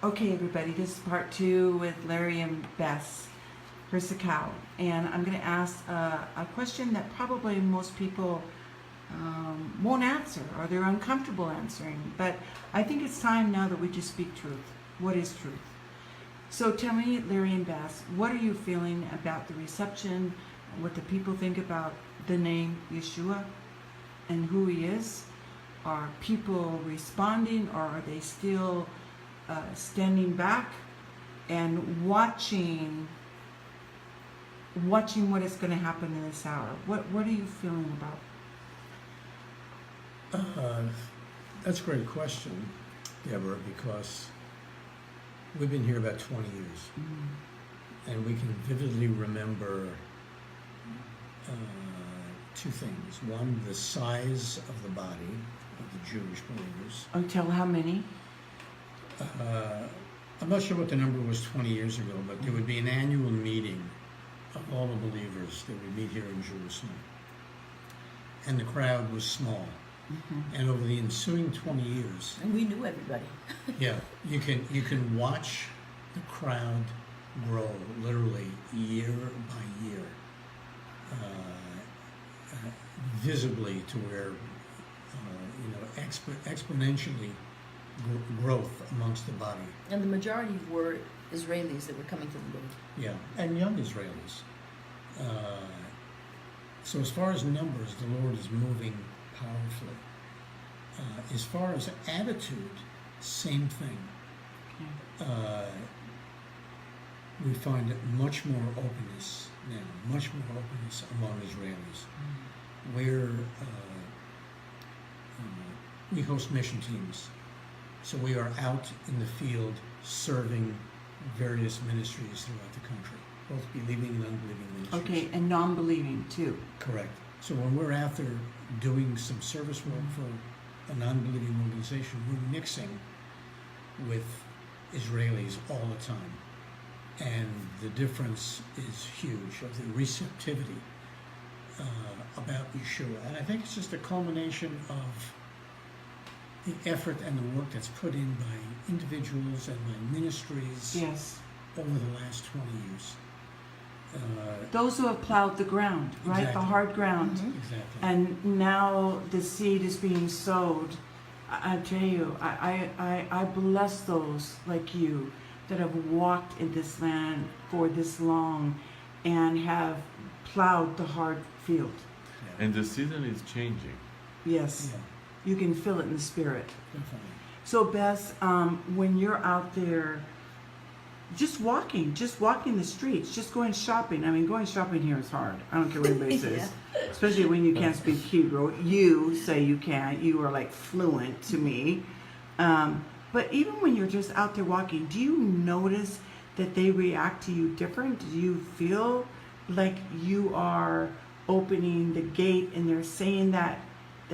Okay, everybody, this is part 2 with Larry and Bess, Herzekow. And I'm going to ask a question that probably most people won't answer, or they're uncomfortable answering. But I think it's time now that we just speak truth. What is truth? So tell me, Larry and Bess, what are you feeling about the reception, what the people think about the name Yeshua and who he is? Are people responding, or are they still standing back and watching what is going to happen in this hour? What are you feeling about? That's a great question, Deborah, because we've been here about 20 years, and we can vividly remember two things. One, the size of the body of the Jewish believers. Until how many? I'm not sure what the number was 20 years ago, but there would be an annual meeting of all the believers that would meet here in Jerusalem. And the crowd was small. And over the ensuing 20 years... And we knew everybody. Yeah, you can watch the crowd grow literally year by year, visibly to where, exponentially growth amongst the body. And the majority were Israelis that were coming to the Lord. Yeah, and young Israelis. So as far as numbers, the Lord is moving powerfully. As far as attitude, same thing. We find much more openness now, much more openness among Israelis. We host mission teams. So we are out in the field serving various ministries throughout the country, both believing and unbelieving ministries. Okay, and non-believing too. Correct. So when we're out there doing some service work for a non-believing organization, we're mixing with Israelis all the time. And the difference is huge of the receptivity about Yeshua. And I think it's just a culmination of the effort and the work that's put in by individuals and by ministries over the last 20 years. Those who have plowed the ground, right? Exactly. The hard ground. Exactly. And now the seed is being sowed. I tell you, I bless those like you that have walked in this land for this long and have plowed the hard field. Yeah. And the season is changing. Yes. Yeah, You can feel it in the spirit. definitely. So Bess, when you're out there just walking the streets, just going shopping. I mean, going shopping here is hard. I don't care what anybody says. Especially when you can't speak Hebrew. You say you can't. You are like fluent to me. But even when you're just out there walking, do you notice that they react to you different? Do you feel like you are opening the gate and they're saying that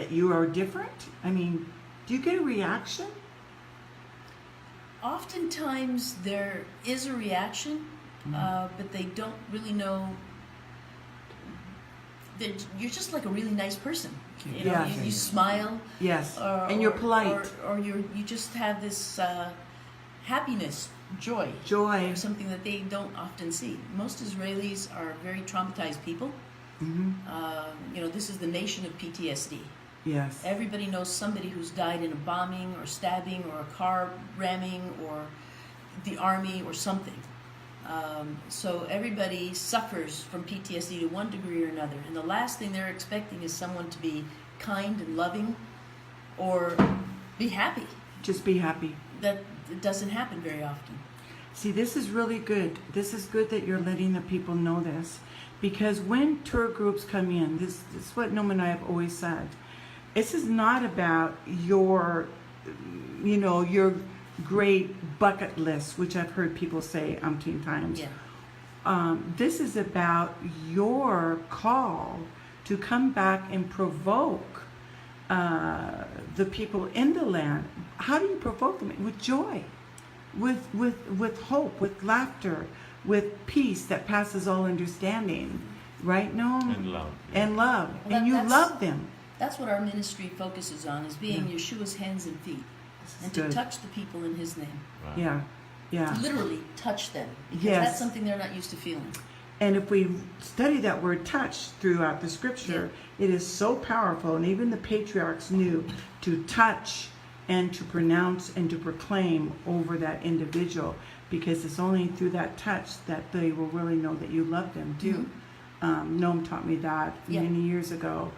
you are different? I mean, do you get a reaction? Oftentimes there is a reaction, but they don't really know that you're just like a really nice person. You know, Yes. you smile. Yes. And you're polite. Or you just have this happiness, joy. Joy. Something that they don't often see. Most Israelis are very traumatized people. This is the nation of PTSD. Yes. Everybody knows somebody who's died in a bombing or stabbing or a car ramming or the army or something. So everybody suffers from PTSD to one degree or another. And the last thing they're expecting is someone to be kind and loving or be happy. Just be happy. That it doesn't happen very often. See, this is really good. This is good that you're letting the people know this. Because when tour groups come in, this is what Noam and I have always said. This is not about your great bucket list, which I've heard people say umpteen times. Yeah. This is about your call to come back and provoke the people in the land. How do you provoke them? With joy, with hope, with laughter, with peace that passes all understanding. Right, Noam? And love. And love. Well, and you that's- love them. That's what our ministry focuses on, is being Yeshua's hands and feet. and good. to touch the people in His name. Wow. Yeah, yeah. To literally touch them, because Yes. that's something they're not used to feeling. And if we study that word touch throughout the scripture, it is so powerful. And even the patriarchs knew to touch and to pronounce and to proclaim over that individual, because it's only through that touch that they will really know that you love them too. Noam taught me that Yeah. many years ago,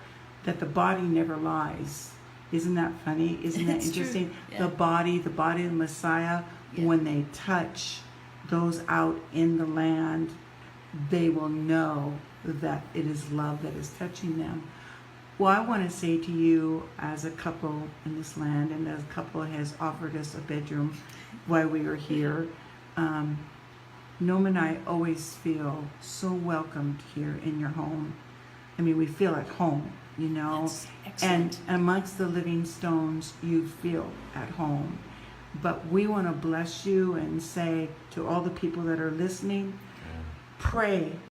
that the body never lies. Isn't that funny? Isn't that It's true. interesting? Yeah. The body of the Messiah, Yeah. when they touch those out in the land, they will know that it is love that is touching them. Well, I want to say to you, as a couple in this land, and as a couple has offered us a bedroom while we are here, Noam and I always feel so welcomed here in your home. I mean, we feel at home, you know. That's And excellent. amongst the living stones, you feel at home. But we want to bless you and say to all the people that are listening, pray